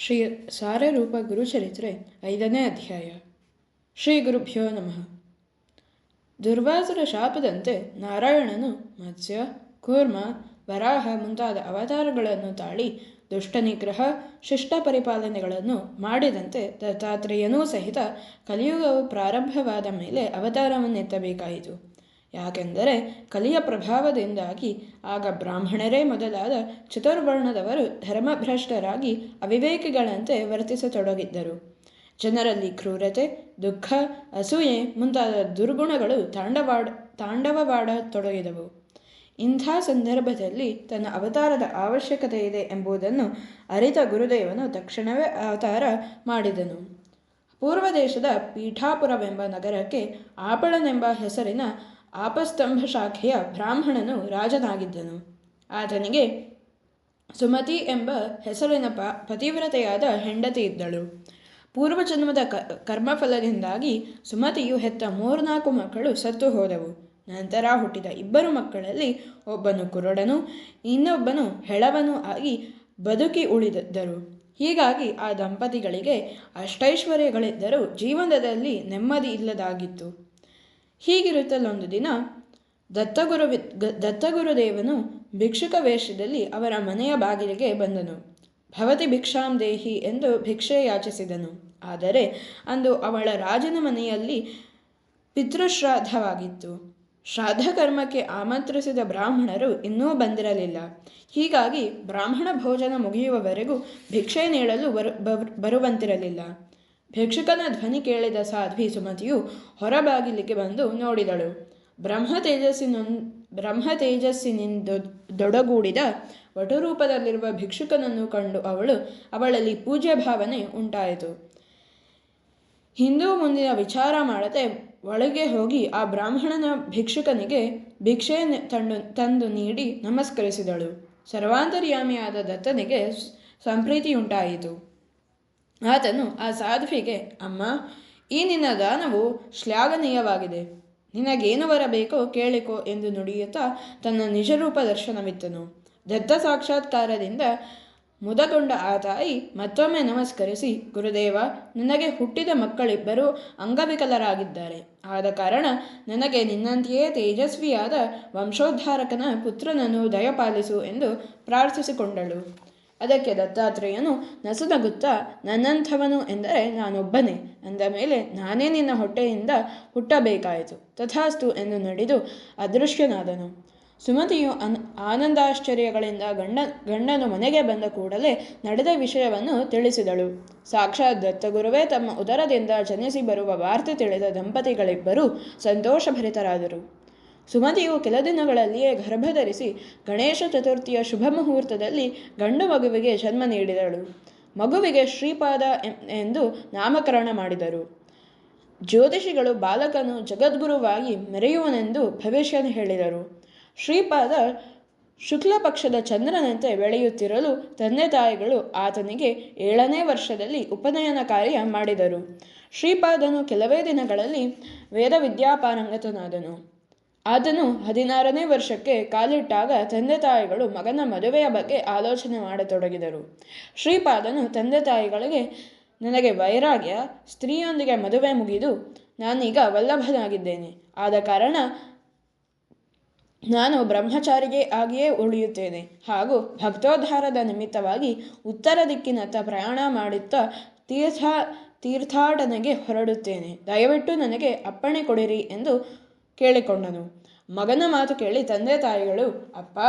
ಶ್ರೀ ಸಾರರೂಪ ಗುರುಚರಿತ್ರೆ 5ನೇ ಅಧ್ಯಾಯ. ಶ್ರೀ ಗುರುಭ್ಯೋ ನಮಃ. ದುರ್ವಾಸರ ಶಾಪದಂತೆ ನಾರಾಯಣನು ಮತ್ಸ್ಯ, ಕೂರ್ಮ, ವರಾಹ ಮುಂತಾದ ಅವತಾರಗಳನ್ನು ತಾಳಿ ದುಷ್ಟ ನಿಗ್ರಹ, ಶಿಷ್ಟ ಪರಿಪಾಲನೆಗಳನ್ನು ಮಾಡಿದಂತೆ ದತ್ತಾತ್ರೇಯನೂ ಸಹಿತ ಕಲಿಯುಗವು ಪ್ರಾರಂಭವಾದ ಮೇಲೆ ಅವತಾರವನ್ನೆತ್ತಬೇಕಾಯಿತು. ಯಾಕೆಂದರೆ ಕಲಿಯ ಪ್ರಭಾವದಿಂದಾಗಿ ಆಗ ಬ್ರಾಹ್ಮಣರೇ ಮೊದಲಾದ ಚತುರ್ವರ್ಣದವರು ಧರ್ಮಭ್ರಷ್ಟರಾಗಿ ಅವಿವೇಕಿಗಳಂತೆ ವರ್ತಿಸತೊಡಗಿದ್ದರು. ಜನರಲ್ಲಿ ಕ್ರೂರತೆ, ದುಃಖ, ಅಸೂಯೆ ಮುಂತಾದ ದುರ್ಗುಣಗಳು ತಾಂಡವವಾಡತೊಡಗಿದವು. ಇಂಥ ಸಂದರ್ಭದಲ್ಲಿ ತನ್ನ ಅವತಾರದ ಅವಶ್ಯಕತೆ ಇದೆ ಎಂಬುದನ್ನು ಅರಿತ ಗುರುದೇವನು ತಕ್ಷಣವೇ ಅವತಾರ ಮಾಡಿದನು. ಪೂರ್ವ ದೇಶದ ಪೀಠಾಪುರವೆಂಬ ನಗರಕ್ಕೆ ಆಪಳನೆಂಬ ಹೆಸರಿನ ಆಪಸ್ತಂಭ ಶಾಖೆಯ ಬ್ರಾಹ್ಮಣನು ರಾಜನಾಗಿದ್ದನು. ಆತನಿಗೆ ಸುಮತಿ ಎಂಬ ಹೆಸರಿನ ಪತಿವ್ರತೆಯಾದ ಹೆಂಡತಿ ಇದ್ದಳು. ಪೂರ್ವಜನ್ಮದ ಕರ್ಮಫಲದಿಂದಾಗಿ ಸುಮತಿಯು ಹೆತ್ತ 3-4 ಮಕ್ಕಳು ಸತ್ತು ಹೋದವು. ನಂತರ ಹುಟ್ಟಿದ 2 ಮಕ್ಕಳಲ್ಲಿ ಒಬ್ಬನು ಕುರುಡನು, ಇನ್ನೊಬ್ಬನು ಹೆಳವನು ಆಗಿ ಬದುಕಿ ಉಳಿದಿದ್ದರು. ಹೀಗಾಗಿ ಆ ದಂಪತಿಗಳಿಗೆ ಅಷ್ಟೈಶ್ವರ್ಯಗಳಿದ್ದರೂ ಜೀವನದಲ್ಲಿ ನೆಮ್ಮದಿ ಇಲ್ಲದಾಗಿತ್ತು. ಹೀಗಿರುತ್ತಲೊಂದು ದಿನ ದತ್ತಗುರುದೇವನು ಭಿಕ್ಷುಕ ವೇಷದಲ್ಲಿ ಅವರ ಮನೆಯ ಬಾಗಿಲಿಗೆ ಬಂದನು. ಭವತಿ ಭಿಕ್ಷಾಂ ದೇಹಿ ಎಂದು ಭಿಕ್ಷೆ ಯಾಚಿಸಿದನು. ಆದರೆ ಅಂದು ಅವಳ ರಾಜನ ಮನೆಯಲ್ಲಿ ಪಿತೃಶ್ರಾದ್ದವಾಗಿತ್ತು. ಶ್ರಾದ್ದ ಕರ್ಮಕ್ಕೆ ಆಮಂತ್ರಿಸಿದ ಬ್ರಾಹ್ಮಣರು ಇನ್ನೂ ಬಂದಿರಲಿಲ್ಲ. ಹೀಗಾಗಿ ಬ್ರಾಹ್ಮಣ ಭೋಜನ ಮುಗಿಯುವವರೆಗೂ ಭಿಕ್ಷೆ ನೀಡಲು ಬರುವಂತಿರಲಿಲ್ಲ. ಭಿಕ್ಷುಕನ ಧ್ವನಿ ಕೇಳಿದ ಸಾಧ್ವಿ ಸುಮತಿಯು ಹೊರಬಾಗಿಲಿಗೆ ಬಂದು ನೋಡಿದಳು. ಬ್ರಹ್ಮ ತೇಜಸ್ಸಿನಿಂದೊಡಗೂಡಿದ ವಟುರೂಪದಲ್ಲಿರುವ ಭಿಕ್ಷುಕನನ್ನು ಕಂಡು ಅವಳಲ್ಲಿ ಪೂಜ್ಯ ಭಾವನೆ ಉಂಟಾಯಿತು. ಹಿಂದೂ ಮುಂದಿನ ವಿಚಾರ ಮಾಡದೆ ಒಳಗೆ ಹೋಗಿ ಆ ಬ್ರಾಹ್ಮಣನ ಭಿಕ್ಷುಕನಿಗೆ ಭಿಕ್ಷೆ ತಂದು ನೀಡಿ ನಮಸ್ಕರಿಸಿದಳು. ಸರ್ವಾಂತರ್ಯಾಮಿಯಾದ ದತ್ತನಿಗೆ ಸಂಪ್ರೀತಿಯುಂಟಾಯಿತು. ಆತನು ಆ ಸಾಧ್ವಿಗೆ, ಅಮ್ಮ, ಈ ನಿನ್ನ ದಾನವು ಶ್ಲಾಘನೀಯವಾಗಿದೆ. ನಿನಗೇನು ಬರಬೇಕೋ ಕೇಳಿಕೋ ಎಂದು ನುಡಿಯುತ್ತಾ ತನ್ನ ನಿಜರೂಪ ದರ್ಶನವಿತ್ತನು. ದತ್ತ ಸಾಕ್ಷಾತ್ಕಾರದಿಂದ ಮುದಗೊಂಡ ಆ ತಾಯಿ ಮತ್ತೊಮ್ಮೆ ನಮಸ್ಕರಿಸಿ, ಗುರುದೇವ, ನನಗೆ ಹುಟ್ಟಿದ ಮಕ್ಕಳಿಬ್ಬರು ಅಂಗವಿಕಲರಾಗಿದ್ದಾರೆ. ಆದ ಕಾರಣ ನನಗೆ ನಿನ್ನಂತೆಯೇ ತೇಜಸ್ವಿಯಾದ ವಂಶೋದ್ಧಾರಕನ ಪುತ್ರನನ್ನು ದಯಪಾಲಿಸು ಎಂದು ಪ್ರಾರ್ಥಿಸಿಕೊಂಡಳು. ಅದಕ್ಕೆ ದತ್ತಾತ್ರೇಯನು ನಸುನಗುತ್ತಾ, ನನ್ನಂಥವನು ಎಂದರೆ ನಾನೊಬ್ಬನೇ. ಅಂದ ಮೇಲೆ ನಾನೇ ನಿನ್ನ ಹೊಟ್ಟೆಯಿಂದ ಹುಟ್ಟಬೇಕಾಯಿತು. ತಥಾಸ್ತು ಎಂದು ನಡೆದು ಅದೃಶ್ಯನಾದನು. ಸುಮತಿಯು ಆನಂದಾಶ್ಚರ್ಯಗಳಿಂದ ಗಂಡನು ಮನೆಗೆ ಬಂದ ಕೂಡಲೇ ನಡೆದ ವಿಷಯವನ್ನು ತಿಳಿಸಿದಳು. ಸಾಕ್ಷಾತ್ ದತ್ತಗುರುವೇ ತಮ್ಮ ಉದರದಿಂದ ಜನಿಸಿ ಬರುವ ವಾರ್ತೆ ತಿಳಿದ ದಂಪತಿಗಳಿಬ್ಬರೂ ಸಂತೋಷಭರಿತರಾದರು. ಸುಮತಿಯು ಕೆಲ ದಿನಗಳಲ್ಲಿಯೇ ಗರ್ಭಧರಿಸಿ ಗಣೇಶ ಚತುರ್ಥಿಯ ಶುಭ ಮುಹೂರ್ತದಲ್ಲಿ ಗಂಡು ಮಗುವಿಗೆ ಜನ್ಮ ನೀಡಿದಳು. ಮಗುವಿಗೆ ಶ್ರೀಪಾದ ಎಂದು ನಾಮಕರಣ ಮಾಡಿದರು. ಜ್ಯೋತಿಷಿಗಳು ಬಾಲಕನು ಜಗದ್ಗುರುವಾಗಿ ಮೆರೆಯುವನೆಂದು ಭವಿಷ್ಯ ಹೇಳಿದರು. ಶ್ರೀಪಾದ ಶುಕ್ಲ ಪಕ್ಷದ ಚಂದ್ರನಂತೆ ಬೆಳೆಯುತ್ತಿರಲು ತಂದೆ ತಾಯಿಗಳು ಆತನಿಗೆ 7ನೇ ವರ್ಷದಲ್ಲಿ ಉಪನಯನ ಕಾರ್ಯ ಮಾಡಿದರು. ಶ್ರೀಪಾದನು ಕೆಲವೇ ದಿನಗಳಲ್ಲಿ ವೇದವಿದ್ಯಾಪಾರಂಗತನಾದನು. ಆತನು 16ನೇ ವರ್ಷಕ್ಕೆ ಕಾಲಿಟ್ಟಾಗ ತಂದೆ ತಾಯಿಗಳು ಮಗನ ಮದುವೆಯ ಬಗ್ಗೆ ಆಲೋಚನೆ ಮಾಡತೊಡಗಿದರು. ಶ್ರೀಪಾದನು ತಂದೆ ತಾಯಿಗಳಿಗೆ, ನನಗೆ ವೈರಾಗ್ಯ, ಸ್ತ್ರೀಯೊಂದಿಗೆ ಮದುವೆ ಮುಗಿದು ನಾನೀಗ ವಲ್ಲಭನಾಗಿದ್ದೇನೆ. ಆದ ಕಾರಣ ನಾನು ಬ್ರಹ್ಮಚಾರಿಗೆ ಆಗಿಯೇ ಉಳಿಯುತ್ತೇನೆ ಹಾಗೂ ಭಕ್ತೋದ್ಧಾರದ ನಿಮಿತ್ತವಾಗಿ ಉತ್ತರ ದಿಕ್ಕಿನತ್ತ ಪ್ರಯಾಣ ಮಾಡುತ್ತಾ ತೀರ್ಥಾಟನೆಗೆ ಹೊರಡುತ್ತೇನೆ. ದಯವಿಟ್ಟು ನನಗೆ ಅಪ್ಪಣೆ ಕೊಡಿರಿ ಎಂದು ಕೇಳಿಕೊಂಡನು. ಮಗನ ಮಾತು ಕೇಳಿ ತಂದೆ ತಾಯಿಗಳು, ಅಪ್ಪ,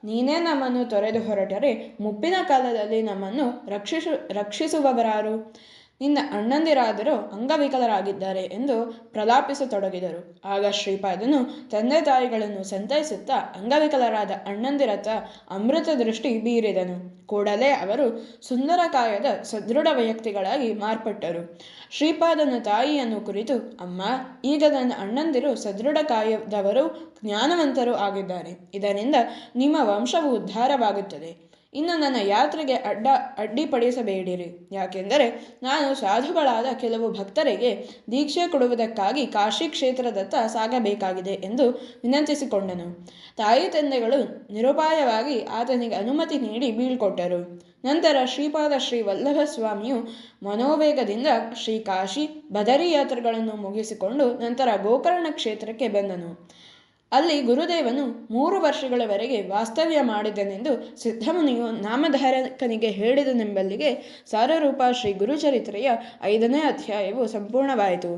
ನೀನೇ ನಮ್ಮನ್ನು ತೊರೆದು ಹೊರಟರೆ ಮುಪ್ಪಿನ ಕಾಲದಲ್ಲಿ ನಮ್ಮನ್ನು ರಕ್ಷಿಸುವವರಾರು? ನಿನ್ನ ಅಣ್ಣಂದಿರಾದರೂ ಅಂಗವಿಕಲರಾಗಿದ್ದಾರೆ ಎಂದು ಪ್ರಲಾಪಿಸತೊಡಗಿದರು. ಆಗ ಶ್ರೀಪಾದನು ತಂದೆ ತಾಯಿಗಳನ್ನು ಸಂತೈಸುತ್ತಾ ಅಂಗವಿಕಲರಾದ ಅಣ್ಣಂದಿರತ್ತ ಅಮೃತ ದೃಷ್ಟಿ ಬೀರಿದನು. ಕೂಡಲೇ ಅವರು ಸುಂದರಕಾಯದ ಸದೃಢ ವ್ಯಕ್ತಿಗಳಾಗಿ ಮಾರ್ಪಟ್ಟರು. ಶ್ರೀಪಾದನ ತಾಯಿಯನ್ನು ಕುರಿತು, ಅಮ್ಮ, ಈಗ ನನ್ನ ಅಣ್ಣಂದಿರು ಸದೃಢ ಕಾಯದವರು, ಜ್ಞಾನವಂತರೂ ಆಗಿದ್ದಾರೆ. ಇದರಿಂದ ನಿಮ್ಮ ವಂಶವು ಉದ್ಧಾರವಾಗುತ್ತದೆ. ಇನ್ನು ನನ್ನ ಯಾತ್ರೆಗೆ ಅಡ್ಡಿಪಡಿಸಬೇಡಿರಿ. ಯಾಕೆಂದರೆ ನಾನು ಸಾಧುಗಳಾದ ಕೆಲವು ಭಕ್ತರಿಗೆ ದೀಕ್ಷೆ ಕೊಡುವುದಕ್ಕಾಗಿ ಕಾಶಿ ಕ್ಷೇತ್ರದತ್ತ ಸಾಗಬೇಕಾಗಿದೆ ಎಂದು ವಿನಂತಿಸಿಕೊಂಡನು. ತಾಯಿ ತಂದೆಗಳು ನಿರುಪಾಯವಾಗಿ ಆತನಿಗೆ ಅನುಮತಿ ನೀಡಿ ಬೀಳ್ಕೊಟ್ಟರು. ನಂತರ ಶ್ರೀಪಾದ ಶ್ರೀ ವಲ್ಲಭ ಸ್ವಾಮಿಯು ಮನೋವೇಗದಿಂದ ಶ್ರೀ ಕಾಶಿ ಬದರಿ ಯಾತ್ರೆಗಳನ್ನು ಮುಗಿಸಿಕೊಂಡು ನಂತರ ಗೋಕರ್ಣ ಕ್ಷೇತ್ರಕ್ಕೆ ಬಂದನು. ಅಲ್ಲಿ ಗುರುದೇವನು 3 ವರ್ಷಗಳವರೆಗೆ ವಾಸ್ತವ್ಯ ಮಾಡಿದನೆಂದು ಸಿದ್ಧಮುನಿಯು ನಾಮಧಾರಕನಿಗೆ ಹೇಳಿದನೆಂಬಲ್ಲಿಗೆ ಸಾರರೂಪ ಶ್ರೀ ಗುರುಚರಿತ್ರೆಯ 5ನೇ ಅಧ್ಯಾಯವು ಸಂಪೂರ್ಣವಾಯಿತು.